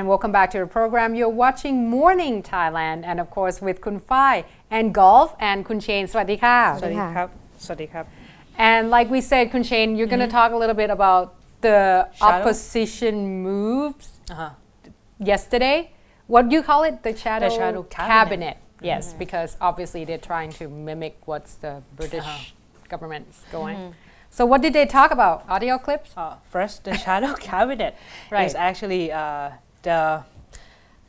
and welcome back to the program. You're watching Morning Thailand, and of course with Kun Phai and Golf and Kun Chain. สวัสดีค่ะ สวัสดีครับ สวัสดีครับ And like we said, Kun Chain, you're going to talk a little bit about the opposition moves yesterday. What do you call it? The shadow cabinet. Yes, because obviously they're trying to mimic what's the British government's going. So what did they talk about? Audio clips? First, the shadow cabinet is actually the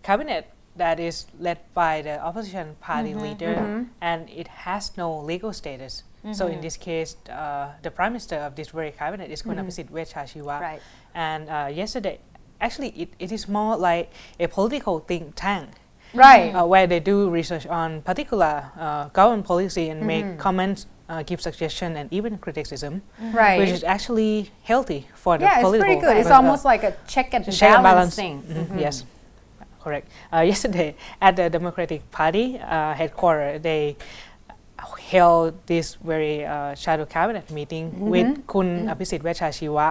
cabinet that is led by the opposition party leader, and it has no legal status. So in this case, the prime minister of this very cabinet is Kun Apisit Vejchajiva. Right. And yesterday, actually, it is more like a political think tank. Right. Where they do research on particular government policy and make comments, give suggestion and even criticism, Right. which is actually healthy for the Yeah, it's political. pretty good. It's almost like a check and balance thing. Yes, correct. Yesterday at the Democratic Party headquarters, they held this very shadow cabinet meeting with Kun Apisit Vejchajiva,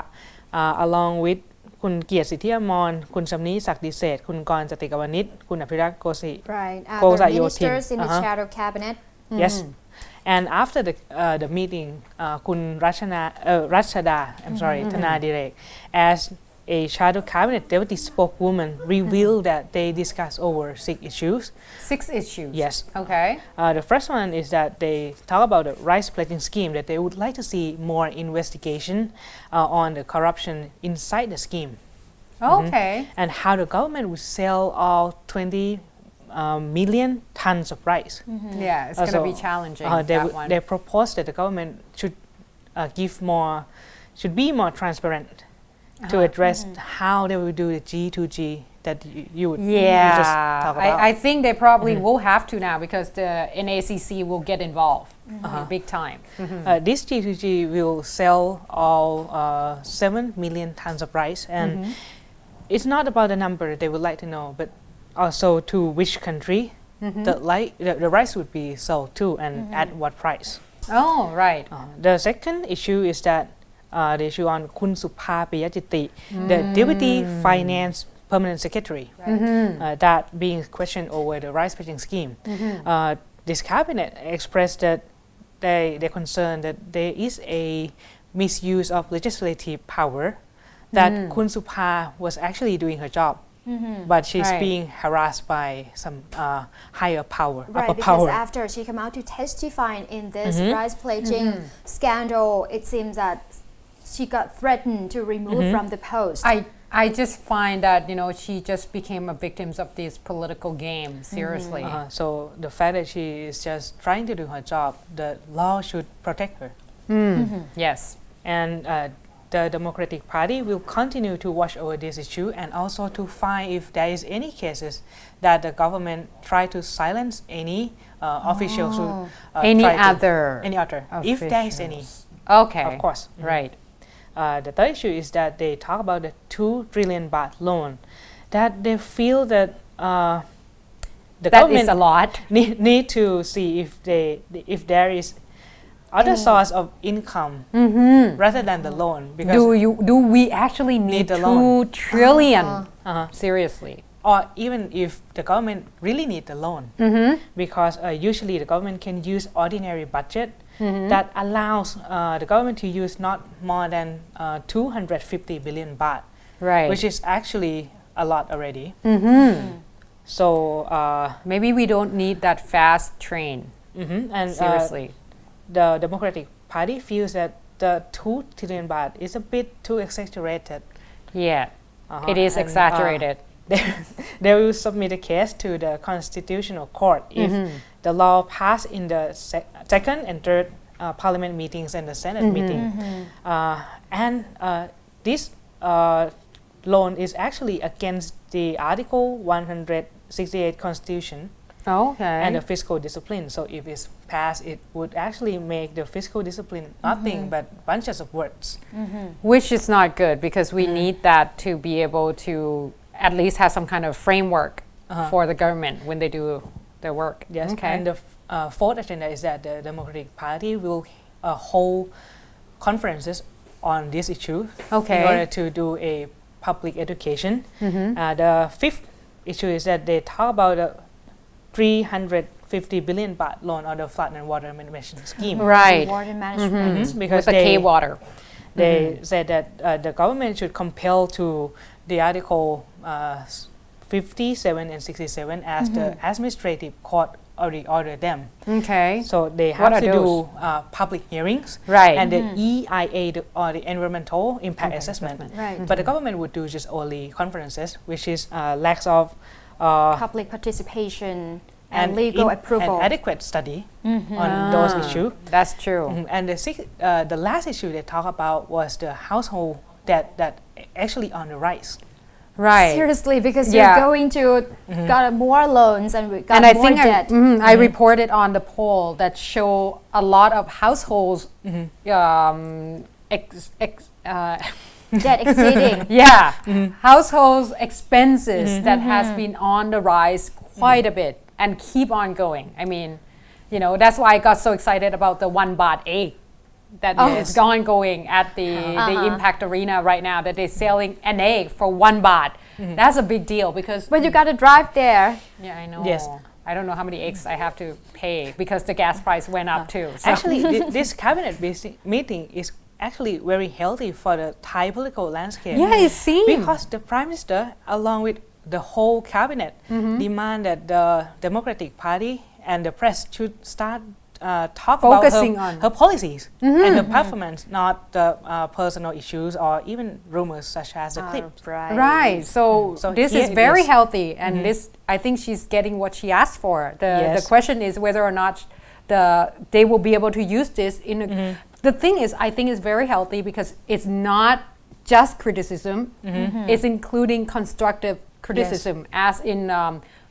along with Kun เกียรติ สิทธิอมร คุณชำนิ ศักดิ์ดิเศษ คุณกรณ์ จติกาวนิช คุณอภิรักษ์ โกสิ Right. Go Other Sayotin. ministers in the shadow cabinet. Yes. And after the meeting, Kun Rachada, I'm sorry, Thana Direk, as a shadow cabinet deputy spokeswoman, revealed that they discussed over 6 issues. 6 issues. Yes. Okay. The first one is that they talk about the rice pledging scheme, that they would like to see more investigation on the corruption inside the scheme. Okay. And how the government would sell all 20 million tons of rice. Yeah, it's going to be challenging, that one. They propose that the government should should be more transparent to address how they will do the G2G that you just talk about. I think they probably will have to now because the NACC will get involved big time. This G2G will sell all 7 million tons of rice, and it's not about the number they would like to know, but also to which country the rice would be sold to and at what price. Oh, right. The second issue is that the issue on Kun Supha Piyachiti, the Deputy Finance Permanent Secretary, that being questioned over the rice pledging scheme. This cabinet expressed that they're concerned that there is a misuse of legislative power, that Kun Supha was actually doing her job. But she's being harassed by some higher power, Right, upper because power. after she came out to testify in this rice pledging scandal, it seems that she got threatened to remove from the post. I just find that, she just became a victim of this political game, seriously. So the fact that she is just trying to do her job, the law should protect her. Yes. And the Democratic Party will continue to watch over this issue and also to find if there is any cases that the government try to silence any officials who Any try to- other if there is any, Okay. of course. Right. The third issue is that they talk about the 2 trillion baht loan, that they feel that the That government is a lot. need to see if there is other source of income rather than the loan, because Do we actually need the 2 loan. trillion? Seriously. or even if the government really need the loan, because usually the government can use ordinary budget that allows the government to use not more than 250 billion baht, Right. which is actually a lot already. So Maybe we don't need that fast train. and Seriously. the Democratic Party feels that the 2 trillion baht is a bit too exaggerated. Yeah. It is And, exaggerated. They will submit a case to the Constitutional Court if the law passed in the second and third Parliament meetings and the Senate meeting. And this loan is actually against the Article 168 Constitution. Okay. And the fiscal discipline. So if it's passed, it would actually make the fiscal discipline nothing but bunches of words. Which is not good because we need that to be able to at least have some kind of framework for the government when they do their work. Yes. Okay. And the fourth agenda is that the Democratic Party will hold conferences on this issue Okay. in order to do a public education. The fifth issue is that they talk about a 350 billion baht loan on the flood and water management scheme. Right. Water management. Because With the K-water. they said that the government should compel to the article 57 and 67 as the administrative court already ordered them. Okay. So they What have are to those? do public hearings Right. and the EIA or the environmental impact assessment. Right. But the government would do just only conferences, which is lack of Public participation and legal approval. and adequate study on those issues. That's true. And the last issue they talk about was the household that actually on the rise. Right. Seriously, because Yeah. you're going to got more loans and we got And I more think debt. I reported on the poll that show a lot of households Debt exceeding. yeah, households expenses that has been on the rise quite a bit and keep on going. I mean, that's why I got so excited about the 1 baht egg that is ongoing at the Impact Arena right now, that they're selling an egg for 1 baht. That's a big deal because But you got to drive there. yeah, I know. Yes. I don't know how many eggs I have to pay because the gas price went up too. So. Actually, this cabinet meeting is actually very healthy for the Thai political landscape. Yeah, it seems. Because the Prime Minister, along with the whole cabinet, demand that the Democratic Party and the press should start talk Focusing about on- her policies and her performance, not the personal issues or even rumors such as the clip. Right. So, So this here is it very is. healthy, and this I think she's getting what she asked for. The Yes. question is whether or not they will be able to use this in. The thing is, I think it's very healthy because it's not just criticism; it's including constructive criticism, as in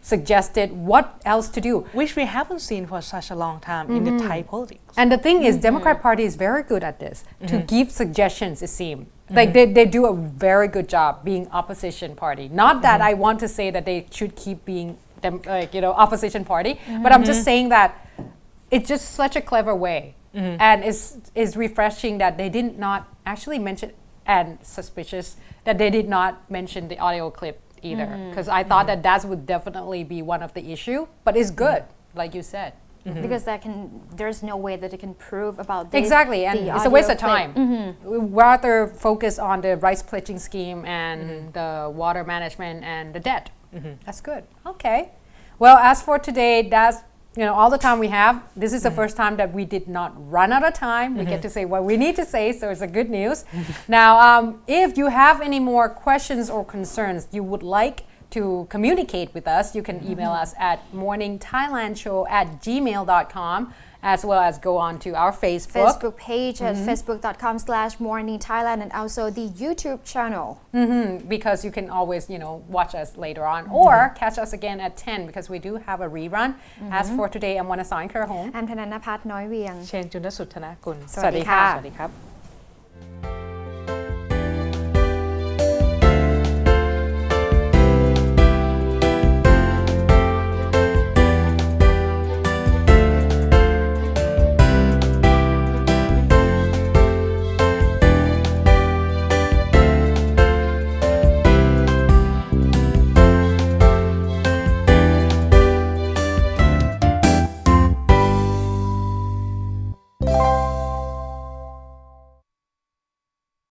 suggested what else to do. Which we haven't seen for such a long time in the Thai politics. And the thing is, Democrat Party is very good at this, to give suggestions, it seems. Like they do a very good job being opposition party. Not that I want to say that they should keep being opposition party, but I'm just saying that it's just such a clever way. And it's refreshing that they did not actually mention, and suspicious that they did not mention the audio clip either. Because I thought that would definitely be one of the issue, but it's good, like you said. Because there's no way that it can prove about this. Exactly, and the it's a waste audio of clip. time. We'd rather focus on the rice pledging scheme and the water management and the debt. That's good. Okay. Well, as for today, that's all the time we have. This is the first time that we did not run out of time. We get to say what we need to say, so it's a good news. Now, if you have any more questions or concerns you would like to communicate with us, you can email us at morningthailandshow@gmail.com, as well as go on to our Facebook page at facebook.com/morningthailand and also the YouTube channel. because you can always, watch us later on or catch us again at 10 because we do have a rerun. As for today, I'm Wanasai Kerhong. อันธนันทพัฒน์น้อยเวียง เชนจุนสุทธนากุล สวัสดีค่ะ สวัสดีครับ